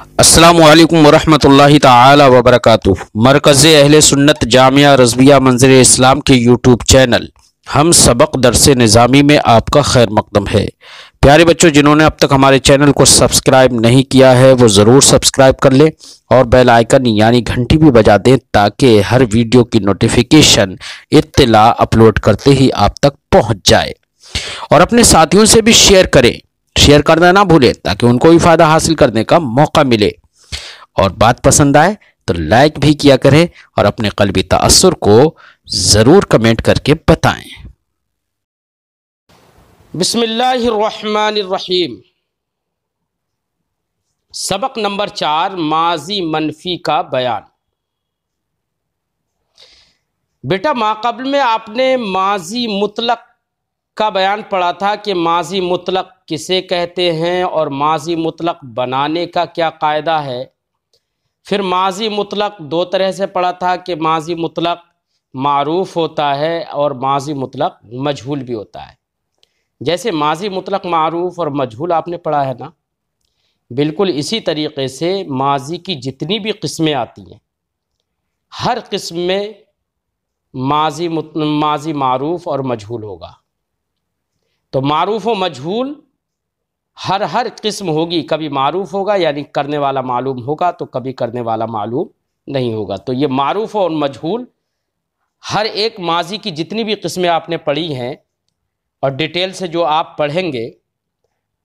अस्सलामुअलैकुम वरहमतुल्लाहि ताला वबरकातुह। मरकज़ अहले सुन्नत जामिया रज़विया मंज़िर इस्लाम के यूट्यूब चैनल हम सबक दरसे निज़ामी में आपका खैर मकदम है। प्यारे बच्चों, जिन्होंने अब तक हमारे चैनल को सब्सक्राइब नहीं किया है वो ज़रूर सब्सक्राइब कर लें और बेल आइकन यानी घंटी भी बजा दें ताकि हर वीडियो की नोटिफिकेशन इत्तला अपलोड करते ही आप तक पहुँच जाए। और अपने साथियों से भी शेयर करें, शेयर करना ना भूलें ताकि उनको भी फ़ायदा हासिल करने का मौका मिले। और बात पसंद आए तो लाइक भी किया करें और अपने क़ल्बी तअस्सुर को ज़रूर कमेंट करके बताएं। बिस्मिल्लाहिर्रहमानिर्रहीम। सबक नंबर 4, माजी मनफी का बयान। बेटा, माक़ब्ल में आपने माजी मुतलक का बयान पढ़ा था कि माजी मुतलक किसे कहते हैं और माजी मुतलक बनाने का क्या कायदा है। फिर माजी मुतलक दो तरह से पढ़ा था कि माजी मुतलक मारूफ होता है और माजी मुतलक मजहूल भी होता है। जैसे माजी मुतलक मारूफ और मजहूल आपने पढ़ा है ना, बिल्कुल इसी तरीके से माजी की जितनी भी किस्में आती हैं हर किस्म में माजी मारूफ और मजहूल होगा। तो मारूफ व मजहूल हर किस्म होगी, कभी मारूफ होगा यानी करने वाला मालूम होगा तो कभी करने वाला मालूम नहीं होगा। तो ये मारूफ और मजहूल हर एक माजी की जितनी भी किस्में आपने पढ़ी हैं और डिटेल से जो आप पढ़ेंगे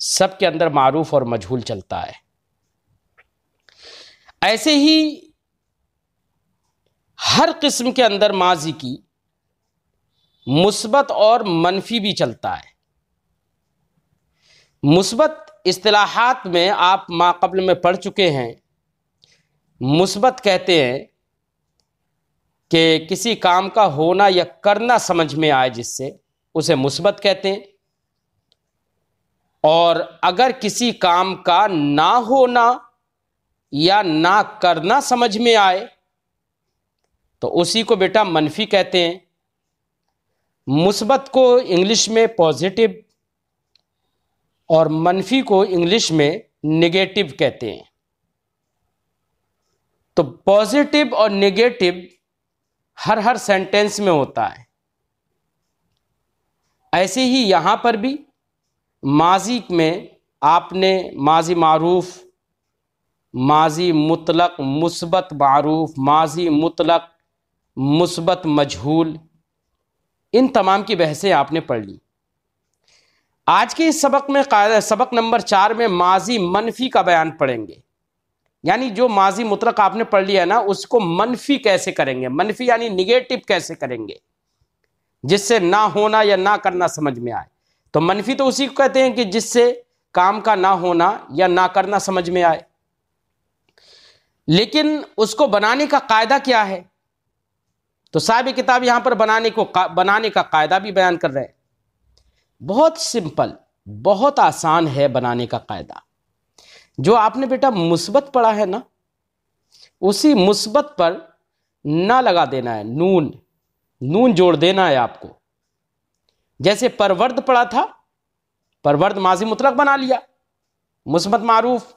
सब के अंदर मारूफ और मजहूल चलता है। ऐसे ही हर किस्म के अंदर माजी की मुस्बत और मनफी भी चलता है। मुस्बत इस्तिलाहात में आप माक़ब्ल में पढ़ चुके हैं। मुस्बत कहते हैं कि किसी काम का होना या करना समझ में आए जिससे उसे मुस्बत कहते हैं। और अगर किसी काम का ना होना या ना करना समझ में आए तो उसी को बेटा मनफी कहते हैं। मुस्बत को इंग्लिश में पॉजिटिव और मनफी को इंग्लिश में नेगेटिव कहते हैं। तो पॉजिटिव और नेगेटिव हर सेंटेंस में होता है। ऐसे ही यहां पर भी माजी में आपने माजी मारूफ, माजी मुतलक मुस्बत मारूफ, माजी मुतलक मुस्बत मजहूल, इन तमाम की बहसें आपने पढ़ ली। आज के इस सबक में सबक नंबर 4 में माजी मनफी का बयान पढ़ेंगे। यानी जो माजी मुतलक आपने पढ़ लिया है ना, उसको मनफी कैसे करेंगे, मनफी यानी निगेटिव कैसे करेंगे जिससे ना होना या ना करना समझ में आए। तो मनफी तो उसी को कहते हैं कि जिससे काम का ना होना या ना करना समझ में आए। लेकिन उसको बनाने का कायदा क्या है, तो साहिब किताब यहां पर बनाने का कायदा भी बयान कर रहे हैं। बहुत सिंपल, बहुत आसान है बनाने का कायदा। जो आपने बेटा मुस्बत पढ़ा है ना, उसी मुस्बत पर ना लगा देना है, नून जोड़ देना है आपको। जैसे परवर्द पढ़ा था, परवर्द माजी मुतलक बना लिया, मुस्बत मारूफ,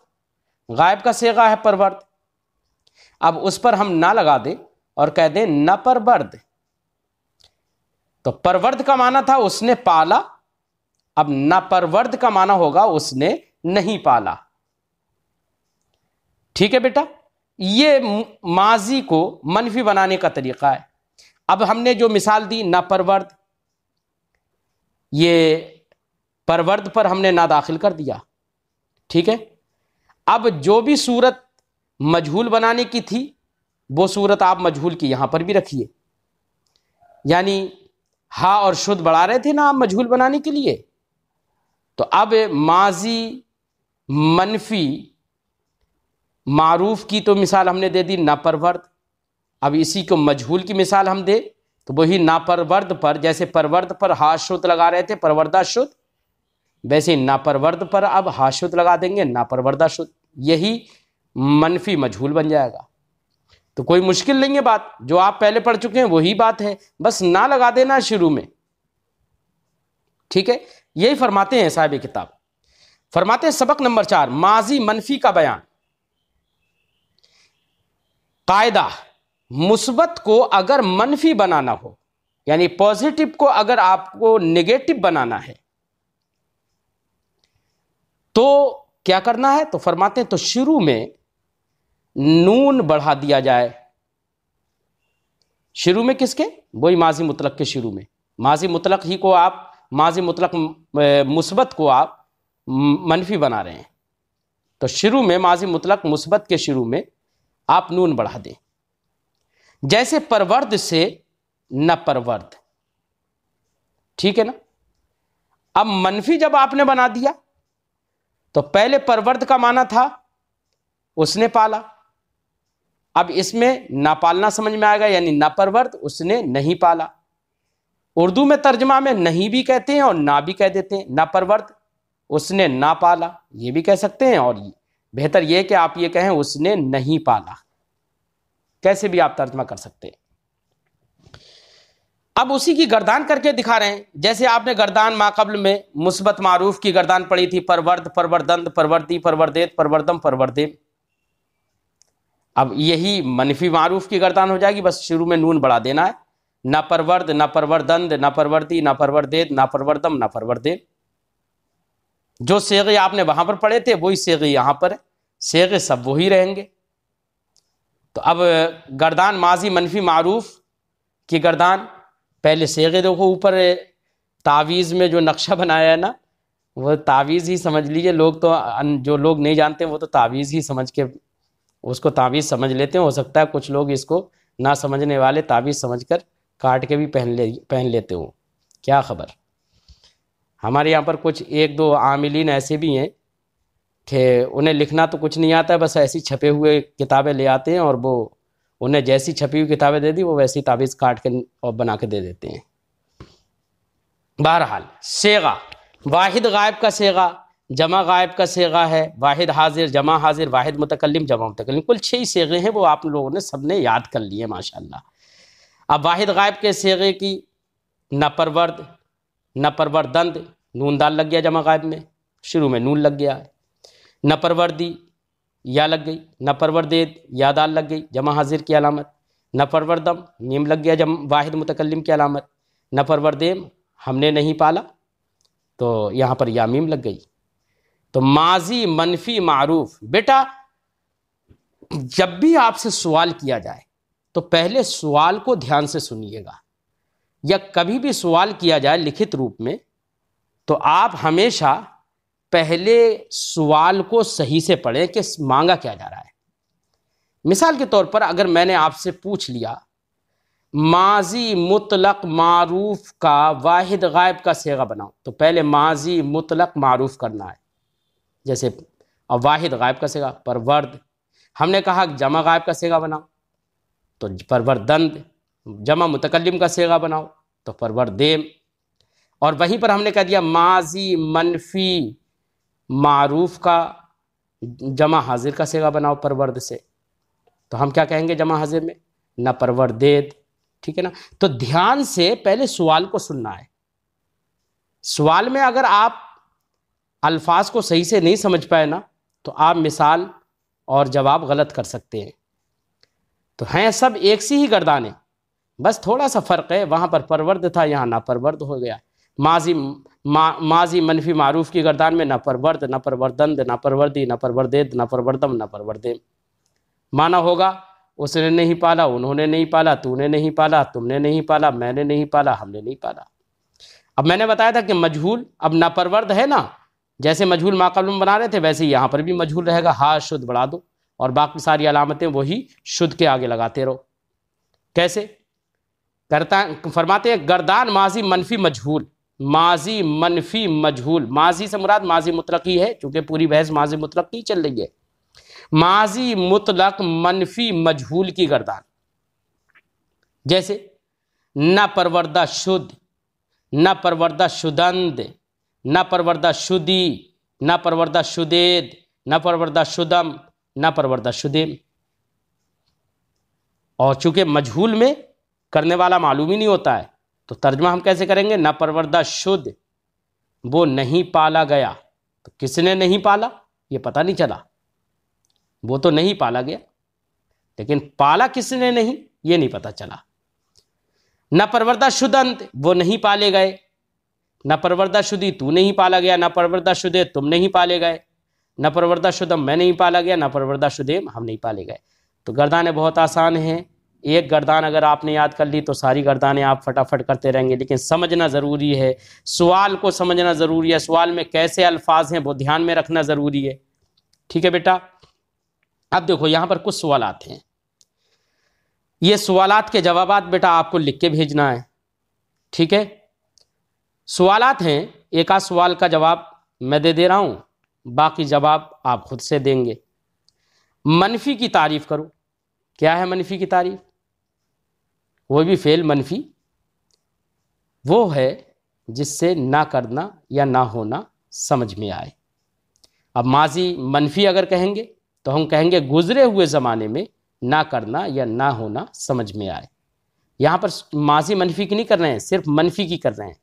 गायब का सेगा है परवर्द। अब उस पर हम ना लगा दें और कह दें न परवर्द। तो परवर्द का माना था उसने पाला, अब न परवर्द का माना होगा उसने नहीं पाला। ठीक है बेटा, ये माजी को मनफी बनाने का तरीका है। अब हमने जो मिसाल दी ना परवर्द, ये परवर्द पर हमने ना दाखिल कर दिया। ठीक है, अब जो भी सूरत मजहूल बनाने की थी वो सूरत आप मजहूल की यहां पर भी रखिए। यानी हा और शुद्ध बढ़ा रहे थे ना आप मजहूल बनाने के लिए। तो अब माजी मनफी मारूफ की तो मिसाल हमने दे दी नापरवर्द। अब इसी को मजहूल की मिसाल हम दे तो वही नापरवर्द पर, जैसे परवर्द पर हा शुद्ध लगा रहे थे परवर्दा शुद्ध, वैसे नापरवर्द पर अब हा शुद्ध लगा देंगे नापरवर्दा शुद्ध। यही मनफी मजहूल बन जाएगा। तो कोई मुश्किल नहीं है बात, जो आप पहले पढ़ चुके हैं वही बात है, बस ना लगा देना शुरू में। ठीक है, यही फरमाते हैं साहिब किताब। फरमाते हैं सबक नंबर 4 माजी मनफी का बयान। कायदा मुस्बत को अगर मनफी बनाना हो, यानी पॉजिटिव को अगर आपको नेगेटिव बनाना है, तो क्या करना है? तो फरमाते हैं तो शुरू में नून बढ़ा दिया जाए। शुरू में किसके? वही माजी मुतलक के शुरू में। माजी मुतलक ही को आप, माजी मुतलक मुस्बत को आप मनफी बना रहे हैं, तो शुरू में माजी मुतलक मुस्बत के शुरू में आप नून बढ़ा दें। जैसे परवर्द से न परवर्द, ठीक है ना। अब मनफी जब आपने बना दिया तो पहले परवर्द का माना था उसने पाला, अब इसमें ना पालना समझ में आएगा, यानी ना परवर्द उसने नहीं पाला। उर्दू में तर्जमा में नहीं भी कहते हैं और ना भी कह देते हैं। ना परवर्द उसने ना पाला ये भी कह सकते हैं, और बेहतर यह कि आप ये कहें उसने नहीं पाला, कैसे भी आप तर्जमा कर सकते हैं। अब उसी की गर्दान करके दिखा रहे हैं। जैसे आपने गर्दान माकबल में मुस्बत मारूफ की गर्दान पढ़ी थी, परवर्द, परवर्दंद, परवर्दी, परवर्देत, परवर्दम, परवर्देम। अब यही मनफी मारूफ की गर्दान हो जाएगी, बस शुरू में नून बढ़ा देना है। ना परवर्द, ना परवर्दंद, ना परवर्दी, ना परवर्देत, ना परवर्दम, ना परवर्देम। जो सेगे आपने वहां पर पढ़े थे वही सेगे यहां पर है, सेगे सब वही रहेंगे। तो अब गर्दान माजी मनफी मारूफ की गर्दान, पहले सेगे देखो, ऊपर तावीज़ में जो नक्शा बनाया है ना, वो तावीज़ ही समझ लीजिए। लोग तो, जो लोग नहीं जानते वो तो तावीज़ ही समझ के उसको तावीज़ समझ लेते हैं। हो सकता है कुछ लोग इसको ना समझने वाले तावीज़ समझकर काट के भी पहन लेते हो, क्या खबर। हमारे यहाँ पर कुछ एक दो आमिलीन ऐसे भी हैं कि उन्हें लिखना तो कुछ नहीं आता है, बस ऐसी छपे हुए किताबें ले आते हैं और वो उन्हें जैसी छपी हुई किताबें दे दी वो वैसी तावीज़ काट के और बना के दे देते हैं। बहरहाल सेगा, वाहिद गायब का सेगा, जमा गायब का सेगा है, वाहिद हाजिर, जमा हाजिर, वाहिद मुतकल्लिम, जमा मुतकल्लिम, कुल 6 सेगे हैं। वो आप लोगों ने सबने याद कर लिए माशाल्लाह। अब वाहिद गायब के सेगे की न परवर्द, न परवर्दंद, नून दाल लग गया जमा गायब में, शुरू में नून लग गया है। न परवर्दी या लग गई, न परवर्देद या दाल लग गई जमा हाजिर की अलामत, न परवर्दम मीम लग गया वाहिद मुतकल्लिम की अलामत, न परवर्देम हमने नहीं पाला तो यहाँ पर या मीम लग गई। तो माजी मनफी मारूफ, बेटा जब भी आपसे सवाल किया जाए तो पहले सवाल को ध्यान से सुनिएगा, या कभी भी सवाल किया जाए लिखित रूप में तो आप हमेशा पहले सवाल को सही से पढ़ें कि मांगा क्या जा रहा है। मिसाल के तौर पर अगर मैंने आपसे पूछ लिया माजी मुतलक मारूफ का वाहिद गायब का सेगा बनाओ, तो पहले माजी मुतलक मारूफ करना है। जैसे अब वाहिद गायब का सेगा परवर्द, हमने कहा जमा गायब का सेगा बनाओ तो परवर्दंद, जमा मुतकल्लिम का सेगा बनाओ तो परवर्देम, और वहीं पर हमने कह दिया माजी मनफी मारूफ का जमा हाजिर का सेगा बनाओ परवर्द से, तो हम क्या कहेंगे जमा हाजिर में? न परवर्देद, ठीक है ना। तो ध्यान से पहले सवाल को सुनना है। सवाल में अगर आप अल्फाज को सही से नहीं समझ पाए ना तो आप मिसाल और जवाब गलत कर सकते हैं। तो हैं सब एक सी ही गर्दानें, बस थोड़ा सा फ़र्क है, वहाँ पर परवर्द था यहाँ ना परवर्द हो गया। माजी मनफी मारूफ की गर्दान में न परवर्द, न परवर्दंद, न परवर्दी, न परवर्देद, न परवर्दम, न परवर्देम। माना होगा उसने नहीं पाला, उन्होंने नहीं पाला, तूने नहीं पाला, तुमने नहीं पाला, मैंने नहीं पाला, हमने नहीं पाला। अब मैंने बताया था कि मजहूल अब ना परवर्द है ना, जैसे मजहूल माक़बल में बना रहे थे वैसे ही यहाँ पर भी मजहूल रहेगा। हा शुद्ध बढ़ा दो और बाकी सारी अलामतें वही शुद्ध के आगे लगाते रहो। कैसे करता फरमाते हैं गर्दान माजी मनफी मजहूल, माजी मनफी मजहूल, माजी से मुराद माजी मुतलक ही है चूंकि पूरी बहस माजी मुतलक की चल रही है। माजी मुतलक मनफी मजहूल की गर्दान, जैसे न परवर्दा शुद्ध, न परवर्दा शुदंद, न परवर्दा शुदी, न परवर्दा शुदेद, न परवर्दा शुदम, न परवर्दा शुदेम। और चूंकि मजहूल में करने वाला मालूम ही नहीं होता है तो तर्जमा हम कैसे करेंगे? न परवर्दा शुद्ध, वो नहीं पाला गया। तो किसने नहीं पाला ये पता नहीं चला, वो तो नहीं पाला गया। लेकिन पाला किसने नहीं ये नहीं पता चला। न परवरदा शुदंत, वो नहीं पाले गए। न परवरदा शुदी, तू नहीं पाला गया। न परवरदा शुदे, तुम नहीं पाले गए। न परवरदा शुदम, मैं नहीं पाला गया। न परवरदा शुदेम, हम नहीं पाले गए। तो गर्दानें बहुत आसान हैं। एक गर्दान अगर आपने याद कर ली तो सारी गर्दानें आप फटाफट करते रहेंगे, लेकिन समझना ज़रूरी है, सवाल को समझना ज़रूरी है, सवाल में कैसे अल्फाज हैं वो ध्यान में रखना ज़रूरी है। ठीक है बेटा। अब देखो यहाँ पर कुछ सवालात हैं, ये सवालात के जवाबात बेटा आपको लिख के भेजना है। ठीक है, सवालात हैं, एक आध सवाल का जवाब मैं दे रहा हूँ, बाकी जवाब आप खुद से देंगे। मनफी की तारीफ करो। क्या है मनफी की तारीफ? वो भी फेल मनफी वो है जिससे ना करना या ना होना समझ में आए। अब माजी मनफी अगर कहेंगे तो हम कहेंगे गुजरे हुए ज़माने में ना करना या ना होना समझ में आए। यहाँ पर माजी मनफी की नहीं कर रहे हैं, सिर्फ मनफी की कर रहे हैं।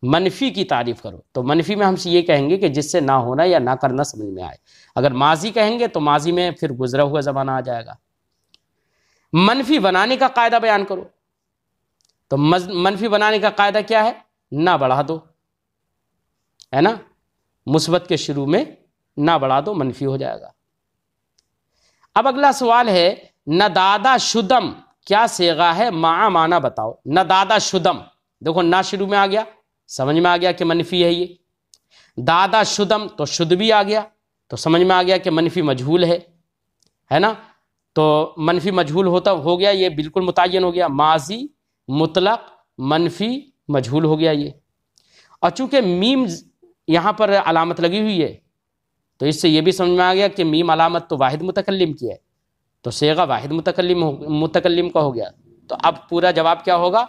मनफी की तारीफ करो तो मनफी में हमसे ये कहेंगे कि जिससे ना होना या ना करना समझ में आए। अगर माजी कहेंगे तो माजी में फिर गुजरा हुआ ज़माना आ जाएगा। मनफी बनाने का कायदा बयान करो तो मनफी बनाने का कायदा क्या है? ना बढ़ा दो, है ना, मुस्बत के शुरू में ना बढ़ा दो, मनफी हो जाएगा। अब अगला सवाल है नदादा शुदम क्या सेगा है? मा माना बताओ। नदादा शुदम, देखो ना शुरू में आ गया, समझ में आ गया कि मनफी है ये। दादा शुदम तो शुद्ध भी आ गया, तो समझ में आ गया कि मनफी मजहूल है ना। तो मनफी मजहूल होता हो गया, ये बिल्कुल मुतय्यन हो गया। माजी मुतलक मनफी मजहूल हो गया ये। और चूंकि मीम यहाँ पर अलामत लगी हुई है तो इससे ये भी समझ में आ गया कि मीम अलामत तो वाहिद मुतकल्लिम की है, तो सेगा वाहिद मुतकल्लिम का हो गया। तो अब पूरा जवाब क्या होगा?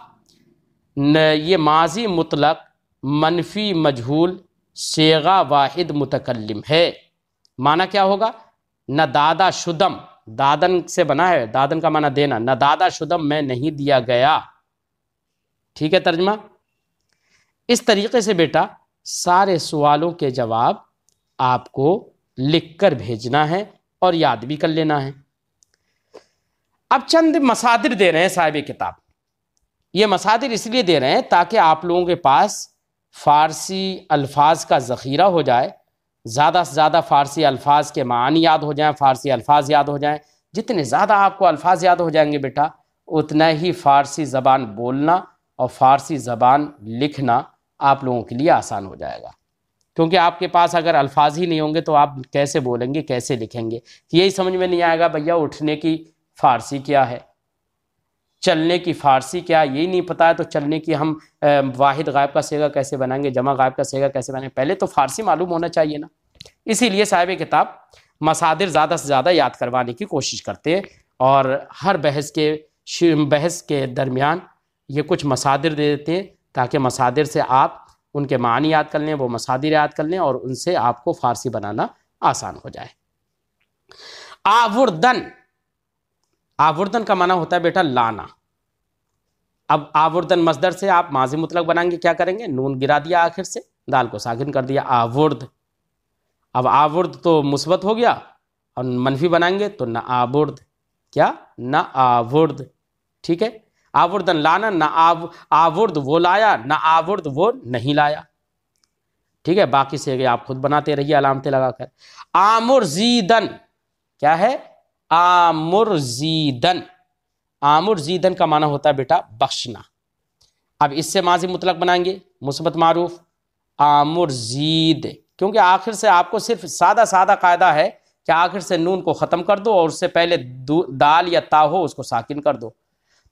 ये माजी मुतलक मनफी मजहूल सेगा वाहिद मुतकल्लिम है। माना क्या होगा? न दादा शुदम, दादन से बना है, दादन का माना देना। न दादा शुदम, मैं नहीं दिया गया। ठीक है तर्जमा। इस तरीके से बेटा सारे सवालों के जवाब आपको लिखकर भेजना है और याद भी कर लेना है। अब चंद मसादिर दे रहे हैं साहिब किताब। ये मसादिर इसलिए दे रहे हैं ताकि आप लोगों के पास फ़ारसी अल्फाज का ज़ख़ीरा हो जाए, ज़्यादा से ज़्यादा फ़ारसी अल्फाज के मानी याद हो जाएं, फ़ारसी अल्फाज याद हो जाएं। जितने ज़्यादा आपको अल्फाज याद हो जाएंगे बेटा, उतना ही फ़ारसी ज़बान बोलना और फ़ारसी ज़बान लिखना आप लोगों के लिए आसान हो जाएगा। क्योंकि आपके पास अगर अल्फाज ही नहीं होंगे तो आप कैसे बोलेंगे, कैसे लिखेंगे? यही समझ में नहीं आएगा भैया उठने की फ़ारसी क्या है, चलने की फ़ारसी क्या, यही नहीं पता है तो चलने की हम वाहिद गायब का सेगा कैसे बनाएंगे, जमा गायब का सेगा कैसे बनाएंगे? पहले तो फ़ारसी मालूम होना चाहिए ना। इसीलिए साहिब किताब मसादिर ज़्यादा से ज़्यादा याद करवाने की कोशिश करते हैं और हर बहस के दरमियान ये कुछ मसादिर दे देते हैं ताकि मसादिर से आप उनके मानी याद कर लें, वो मसादिर याद कर लें और उनसे आपको फ़ारसी बनाना आसान हो जाए। आवर्दन, आवर्दन का माना होता है बेटा लाना। अब आवर्दन मसदर से आप माजी मुतलक बनाएंगे, क्या करेंगे? नून गिरा दिया आखिर से, दाल को साकिन कर दिया, आवर्द। अब आवर्द तो मुस्बत हो गया और मनफी बनाएंगे तो ना आवर्द, क्या? ना आवर्द। ठीक है, आवर्दन लाना, ना आवर्द वो लाया, ना आवर्द वो नहीं लाया। ठीक है, बाकी से आप खुद बनाते रहिए अलामतें लगाकर। आमुरजीदन, क्या है? आमुरजीदन। आमुरजीदन का माना होता है बेटा बख्शना। अब इससे माजी मुतलक बनाएंगे मुस्बत मारूफ आमुरजीद, क्योंकि आखिर से आपको सिर्फ सादा सादा कायदा है कि आखिर से नून को ख़त्म कर दो और उससे पहले दाल या ता हो उसको साकिन कर दो।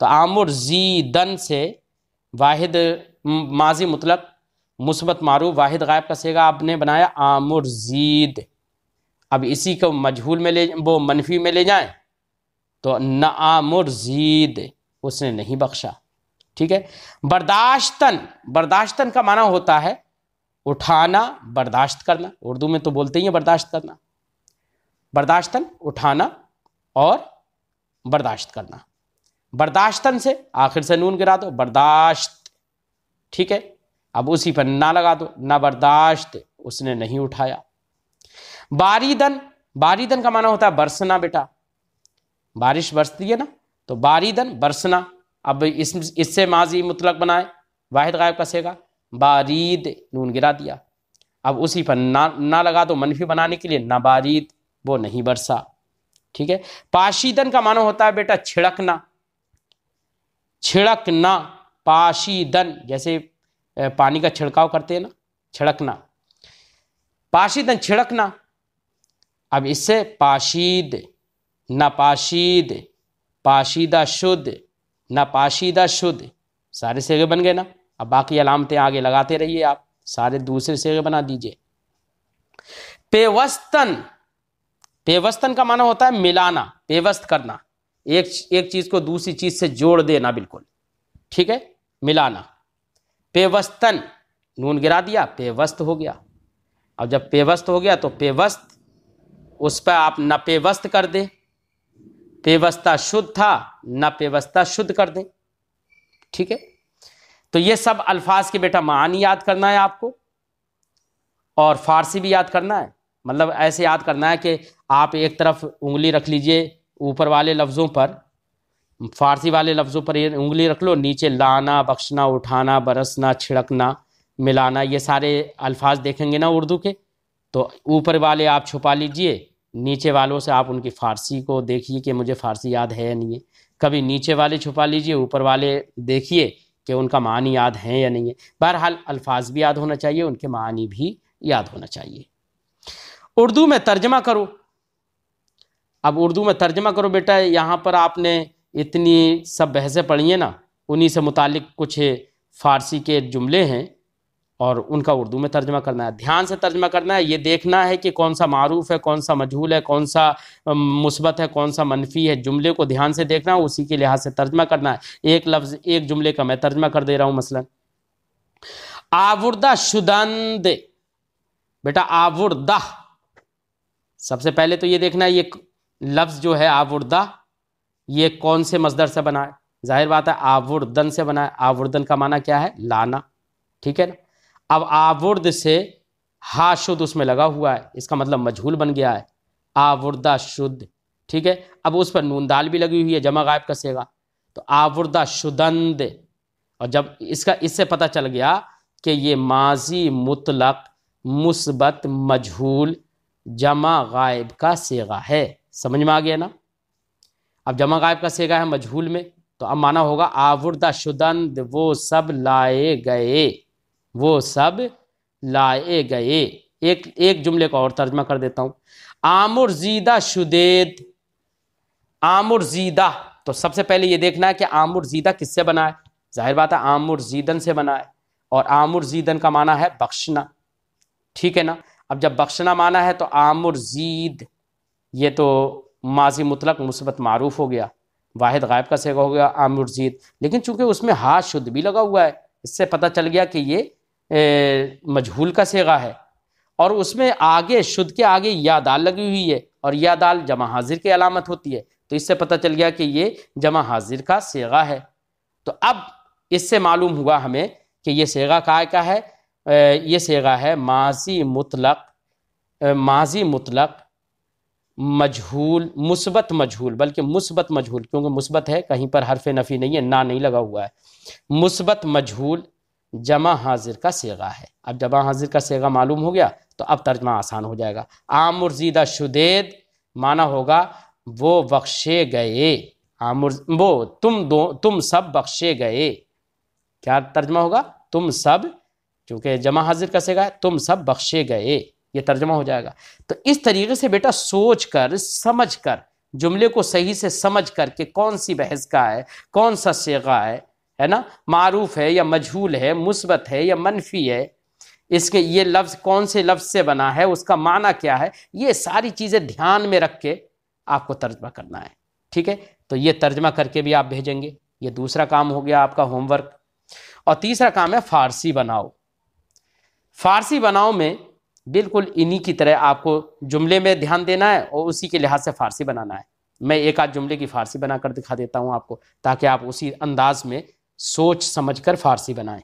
तो आमुरजीदन से वाहिद माजी मुतलक मुस्बत मारूफ वाहिद गायब का सेगा आपने बनाया आमुरजीद। अब इसी को मजहूल में वो मनफी में ले जाएं तो न आमुरजीद, उसने नहीं बख्शा। ठीक है, बर्दाश्तन, बर्दाश्तन का माना होता है उठाना, बर्दाश्त करना। उर्दू में तो बोलते ही हैं बर्दाश्त करना। बर्दाश्तन उठाना और बर्दाश्त करना। बर्दाश्तन से आखिर से नून गिरा दो, बर्दाश्त। ठीक है, अब उसी पर ना लगा दो, ना बर्दाश्त, उसने नहीं उठाया। बारीदन, बारीदन का माना होता है बरसना बेटा। बारिश बरसती है ना, तो बारीदन बरसना। अब इससे माजी मुतलक बनाए, वाहिद गायब का सेगा, बारीद नून गिरा दिया। अब उसी पर ना लगा दो मनफी बनाने के लिए, ना बारीद, वो नहीं बरसा। ठीक है। पाशीदन का माना होता है बेटा छिड़कना, छिड़कना, पाशीदन, जैसे पानी का छिड़काव करते हैं ना, छिड़कना, पाशीदन छिड़कना। अब इससे पाशीद, नापाशीद, पाशीदा शुद्ध, नापाशीदा शुद्ध, सारे सेगे बन गए ना। अब बाकी अलामतें आगे लगाते रहिए आप, सारे दूसरे सेगे बना दीजिए। पेवस्तन, पेवस्तन का माना होता है मिलाना, पेवस्त करना, एक चीज को दूसरी चीज से जोड़ देना, बिल्कुल। ठीक है, मिलाना। पेवस्तन, नून गिरा दिया, पेवस्त हो गया। अब जब पेवस्त हो गया तो पेवस्त, उस पर आप न पेवस्त कर दें, पेवस्ता शुद्ध था, न पेवस्ता शुद्ध कर दें। ठीक है। तो ये सब अल्फाज के बेटा मानी याद करना है आपको, और फारसी भी याद करना है। मतलब ऐसे याद करना है कि आप एक तरफ उंगली रख लीजिए ऊपर वाले लफ्ज़ों पर, फारसी वाले लफ्ज़ों पर ये उंगली रख लो, नीचे लाना, बख्शना, उठाना, बरसना, छिड़कना, मिलाना, ये सारे अल्फाज देखेंगे ना उर्दू के, तो ऊपर वाले आप छुपा लीजिए, नीचे वालों से आप उनकी फ़ारसी को देखिए कि मुझे फ़ारसी याद है या नहीं है। कभी नीचे वाले छुपा लीजिए, ऊपर वाले देखिए कि उनका मानी याद है या नहीं है। बहरहाल अल्फाज भी याद होना चाहिए, उनके मानी भी याद होना चाहिए। उर्दू में तर्जमा करो। अब उर्दू में तर्जमा करो बेटा, यहाँ पर आपने इतनी सब बहसें पढ़ी हैं ना, उन्हीं से मुतालिक कुछ फ़ारसी के जुमले हैं और उनका उर्दू में तर्जमा करना है। ध्यान से तर्जमा करना है, ये देखना है कि कौन सा मारूफ है, कौन सा मजहूल है, कौन सा मुस्बत है, कौन सा मनफी है। जुमले को ध्यान से देखना है, उसी के लिहाज से तर्जमा करना है। एक लफ्ज़, एक जुमले का मैं तर्जमा कर दे रहा हूँ। मसलन आवुर्दा शुदंद, बेटा आवुर्दा, सबसे पहले तो ये देखना है ये लफ्ज़ जो है आवुर्दा, ये कौन से मसदर से बना है। जाहिर बात है आवुर्दन से बना है। आवुर्दन का माना क्या है? लाना। ठीक है ना। अब आवुर्द से हा शुद्ध उसमें लगा हुआ है, इसका मतलब मजहूल बन गया है, आवुर्दा शुद्ध। ठीक है। अब उस पर नून दाल भी लगी हुई है, जमा गायब कसेगा, तो आवुर्दा शुदंद। और जब इससे पता चल गया कि ये माजी मुतलक मुस्बत मजहूल जमा गायब का सेगा है। समझ में आ गया ना। अब जमा गायब का सेगा है मजहूल में, तो अब माना होगा आवुर्दा शुदंद, वो सब लाए गए, वो सब लाए गए। एक जुमले का और तर्जमा कर देता हूं। आमुरजीदा शुदेद, आमुरजीदा, तो सबसे पहले ये देखना है कि आमुरजीदा किससे बना है। जाहिर बात है आमुरजीदन से बना है, और आमुरजीदन का माना है बख्शना। ठीक है ना। अब जब बख्शना माना है तो आमुरजीद, ये तो माजी मुतलक मुस्बत मारूफ हो गया, वाहिद गायब का सेगा हो गया आमुरजीद। लेकिन चूंकि उसमें हा शुद्ध भी लगा हुआ है, इससे पता चल गया कि ये मजहूल का सेगा है, और उसमें आगे शुद्ध के आगे या दाल लगी हुई है, और या दाल जमा हाजिर की अलामत होती है, तो इससे पता चल गया कि ये जमा हाजिर का सेगा है। तो अब इससे मालूम हुआ हमें कि ये सेगा काय का है। ये सेगा है माजी मुतलक, माजी मुतलक मजहूल, मुस्बत मजहूल, बल्कि मुस्बत मजहूल, क्योंकि मुस्बत है, कहीं पर हरफ नफी नहीं है, ना नहीं लगा हुआ है। मुस्बत मजहूल जमा हाजिर का सेगा है। अब जमा हाजिर का सेगा मालूम हो गया तो अब तर्जमा आसान हो जाएगा। आमुरजीदा शुदेद माना होगा वो बख्शे गए, वो तुम सब बख्शे गए। क्या तर्जमा होगा? तुम सब, क्योंकि जमा हाजिर का सेगा है, तुम सब बख्शे गए, ये तर्जमा हो जाएगा। तो इस तरीके से बेटा सोच कर समझ कर, जुमले को सही से समझ कर कि कौन सी बहस का है, कौन सा सेगा है ना, मारूफ है या मजहूल है, मुस्बत है या मनफी है, इसके ये लफ्ज़ कौन से लफ्ज़ से बना है, उसका माना क्या है, ये सारी चीज़ें ध्यान में रख के आपको तर्जमा करना है। ठीक है। तो ये तर्जमा करके भी आप भेजेंगे, ये दूसरा काम हो गया आपका होमवर्क। और तीसरा काम है फारसी बनाओ। फारसी बनाओ में बिल्कुल इन्हीं की तरह आपको जुमले में ध्यान देना है और उसी के लिहाज से फारसी बनाना है। मैं एक आध जुमले की फारसी बनाकर दिखा देता हूं आपको, ताकि आप उसी अंदाज में सोच समझकर फारसी बनाएं।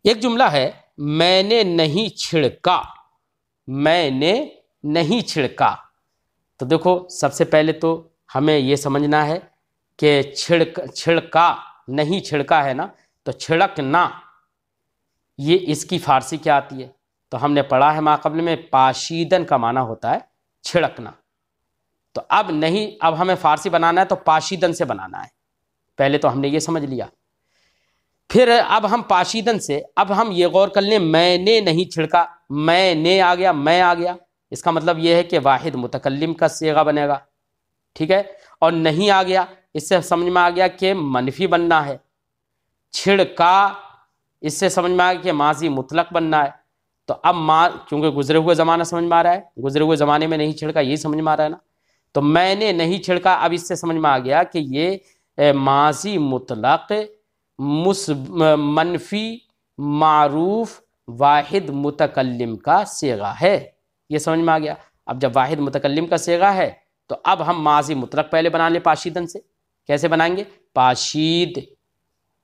एक जुमला है, मैंने नहीं छिड़का, मैंने नहीं छिड़का। तो देखो, सबसे पहले तो हमें ये समझना है कि छिड़का नहीं, छिड़का है ना, तो छिड़कना, ये इसकी फारसी क्या आती है? तो हमने पढ़ा है माक़बल में, पाशीदन का माना होता है छिड़कना। तो अब नहीं, अब हमें फारसी बनाना है तो पाशीदन से बनाना है। पहले तो हमने ये समझ लिया। फिर अब हम पाशीदन से, अब हम ये गौर कर लें, मैंने नहीं छिड़का, मैंने आ गया, मैं आ गया, इसका मतलब यह है कि वाहिद मुतकल्लिम का सीगा बनेगा, ठीक है। और नहीं आ गया, इससे समझ में आ गया कि मनफी बनना है। छिड़का, इससे समझ में आ गया कि माजी मुतलक बनना है। तो अब क्योंकि गुजरे हुए ज़माना समझ में आ रहा है, गुजरे हुए ज़माने में नहीं छिड़का, यही समझ में आ रहा है ना। तो मैंने नहीं छिड़का, अब इससे समझ में आ गया कि ये माजी मुतलक मनफी मारूफ वाहिद मुतकल्लिम का सीगा है, ये समझ में आ गया। अब जब वाहिद मुतकल्लिम का सीगा है तो अब हम माजी मुतलक पहले बना लें पाशीदन से। कैसे बनाएंगे? पाशीद,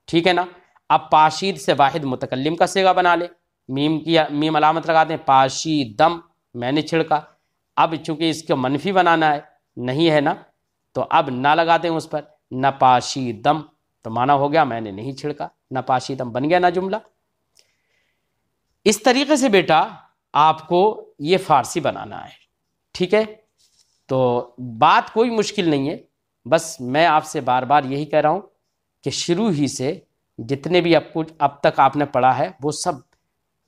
ठीक है ना। अब पाशीद से वाहिद मुतकल्लिम का सीगा बना ले, मीम अलामत लगा दें, पाशीदम, मैंने छिड़का। अब चूंकि इसको मनफी बनाना है, नहीं है ना, तो अब ना लगा दें उस पर, न पाशीदम, तो माना हो गया मैंने नहीं छिड़का, न पाशीदम बन गया ना जुमला। इस तरीके से बेटा आपको ये फारसी बनाना है, ठीक है। तो बात कोई मुश्किल नहीं है, बस मैं आपसे बार बार यही कह रहा हूँ कि शुरू ही से जितने भी अब तक आपने पढ़ा है वो सब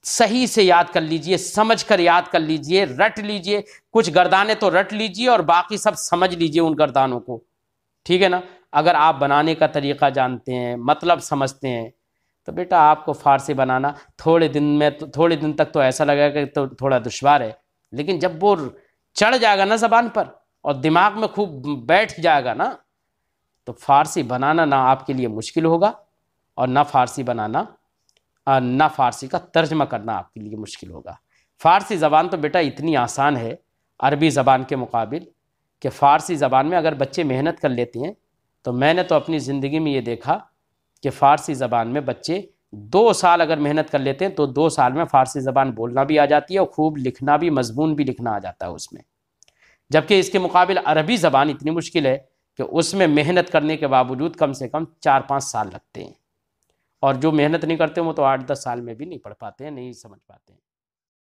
सही से याद कर लीजिए, समझ कर याद कर लीजिए, रट लीजिए। कुछ गर्दाने तो रट लीजिए और बाकी सब समझ लीजिए उन गर्दानों को, ठीक है ना। अगर आप बनाने का तरीका जानते हैं, मतलब समझते हैं, तो बेटा आपको फारसी बनाना थोड़े दिन तक तो ऐसा लगेगा कि तो थोड़ा दुश्वार है, लेकिन जब वो चढ़ जाएगा ना ज़बान पर और दिमाग में खूब बैठ जाएगा ना, तो फारसी बनाना ना आपके लिए मुश्किल होगा, और ना फारसी बनाना, ना फारसी का तर्जमा करना आपके लिए मुश्किल होगा। फ़ारसी ज़बान तो बेटा इतनी आसान है अरबी ज़बान के मुकाबिल कि फ़ारसी ज़बान में अगर बच्चे मेहनत कर लेते हैं, तो मैंने तो अपनी ज़िंदगी में ये देखा कि फ़ारसी ज़बान में बच्चे 2 साल अगर मेहनत कर लेते हैं तो 2 साल में फ़ारसी ज़बान बोलना भी आ जाती है और खूब लिखना भी, मजमून भी लिखना आ जाता है उसमें। जबकि इसके मुकाबिल अरबी ज़बान इतनी मुश्किल है कि उसमें मेहनत करने के बावजूद कम से कम 4-5 साल लगते हैं, और जो मेहनत नहीं करते वो तो 8-10 साल में भी नहीं पढ़ पाते हैं, नहीं समझ पाते हैं।